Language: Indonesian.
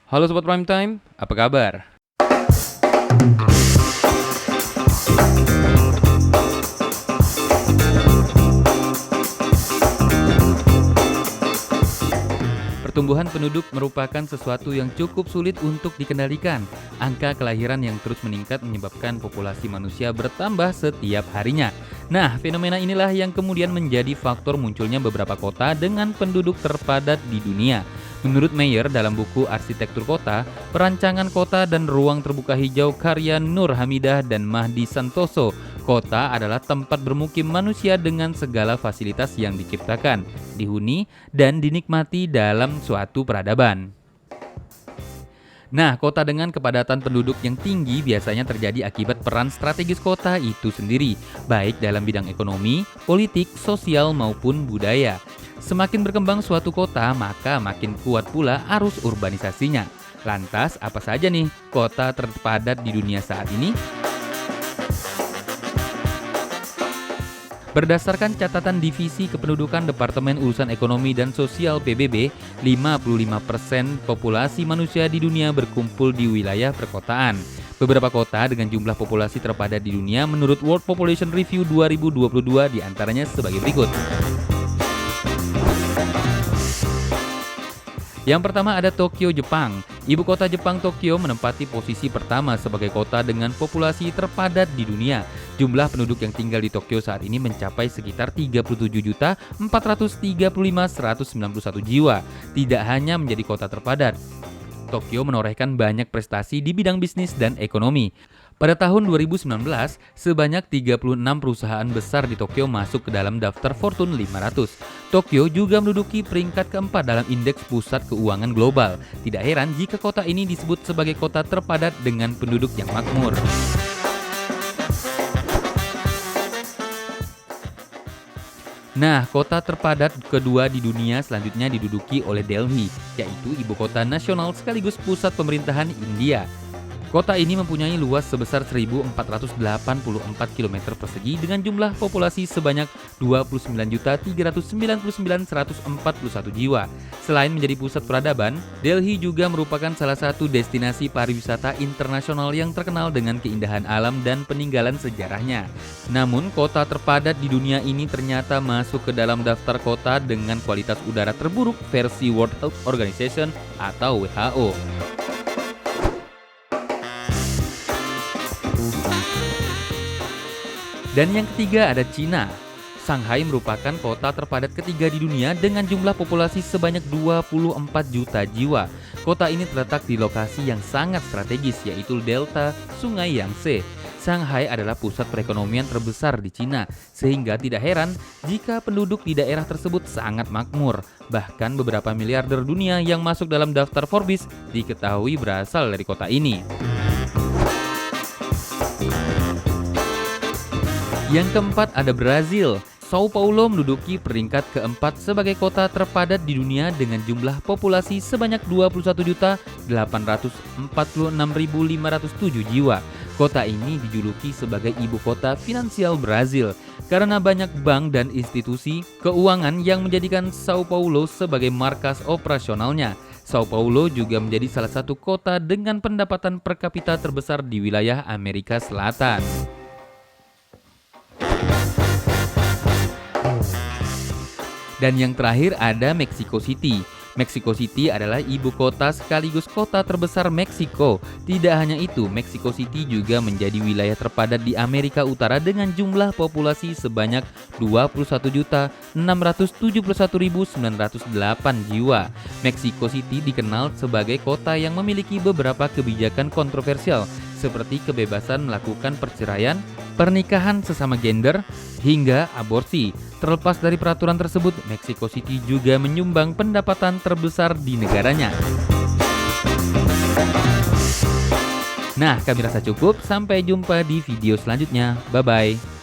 Halo Sobat Prime Time, apa kabar? Pertumbuhan penduduk merupakan sesuatu yang cukup sulit untuk dikendalikan. Angka kelahiran yang terus meningkat menyebabkan populasi manusia bertambah setiap harinya. Nah, fenomena inilah yang kemudian menjadi faktor munculnya beberapa kota dengan penduduk terpadat di dunia. Menurut Mayer dalam buku Arsitektur Kota, Perancangan Kota dan Ruang Terbuka Hijau karya Nur Hamidah dan Mahdi Santoso, kota adalah tempat bermukim manusia dengan segala fasilitas yang diciptakan, dihuni, dan dinikmati dalam suatu peradaban. Nah, kota dengan kepadatan penduduk yang tinggi biasanya terjadi akibat peran strategis kota itu sendiri, baik dalam bidang ekonomi, politik, sosial, maupun budaya. Semakin berkembang suatu kota, maka makin kuat pula arus urbanisasinya. Lantas, apa saja nih kota terpadat di dunia saat ini? Berdasarkan catatan Divisi Kependudukan Departemen Urusan Ekonomi dan Sosial PBB, 55% populasi manusia di dunia berkumpul di wilayah perkotaan. Beberapa kota dengan jumlah populasi terpadat di dunia menurut World Population Review 2022 diantaranya sebagai berikut. Yang pertama ada Tokyo, Jepang. Ibu kota Jepang, Tokyo, menempati posisi pertama sebagai kota dengan populasi terpadat di dunia. Jumlah penduduk yang tinggal di Tokyo saat ini mencapai sekitar 37.435.191 jiwa. Tidak hanya menjadi kota terpadat, Tokyo menorehkan banyak prestasi di bidang bisnis dan ekonomi. Pada tahun 2019, sebanyak 36 perusahaan besar di Tokyo masuk ke dalam daftar Fortune 500. Tokyo juga menduduki peringkat keempat dalam indeks pusat keuangan global. Tidak heran jika kota ini disebut sebagai kota terpadat dengan penduduk yang makmur. Nah, kota terpadat kedua di dunia selanjutnya diduduki oleh Delhi, yaitu ibu kota nasional sekaligus pusat pemerintahan India. Kota ini mempunyai luas sebesar 1.484 km persegi dengan jumlah populasi sebanyak 29.399.141 jiwa. Selain menjadi pusat peradaban, Delhi juga merupakan salah satu destinasi pariwisata internasional yang terkenal dengan keindahan alam dan peninggalan sejarahnya. Namun, kota terpadat di dunia ini ternyata masuk ke dalam daftar kota dengan kualitas udara terburuk versi World Health Organization atau WHO. Dan yang ketiga ada Cina. Shanghai merupakan kota terpadat ketiga di dunia dengan jumlah populasi sebanyak 24 juta jiwa. Kota ini terletak di lokasi yang sangat strategis yaitu delta Sungai Yangtze. Shanghai adalah pusat perekonomian terbesar di Cina, sehingga tidak heran jika penduduk di daerah tersebut sangat makmur. Bahkan beberapa miliarder dunia yang masuk dalam daftar Forbes diketahui berasal dari kota ini. Yang keempat ada Brazil. Sao Paulo menduduki peringkat keempat sebagai kota terpadat di dunia dengan jumlah populasi sebanyak 21.846.507 jiwa. Kota ini dijuluki sebagai ibu kota finansial Brazil karena banyak bank dan institusi keuangan yang menjadikan Sao Paulo sebagai markas operasionalnya. Sao Paulo juga menjadi salah satu kota dengan pendapatan per kapita terbesar di wilayah Amerika Selatan. Dan yang terakhir ada Mexico City. Mexico City adalah ibu kota sekaligus kota terbesar Meksiko. Tidak hanya itu, Mexico City juga menjadi wilayah terpadat di Amerika Utara dengan jumlah populasi sebanyak 21.671.908 jiwa. Mexico City dikenal sebagai kota yang memiliki beberapa kebijakan kontroversial seperti kebebasan melakukan perceraian, pernikahan sesama gender, hingga aborsi. Terlepas dari peraturan tersebut, Mexico City juga menyumbang pendapatan terbesar di negaranya. Nah, kami rasa cukup. Sampai jumpa di video selanjutnya. Bye-bye.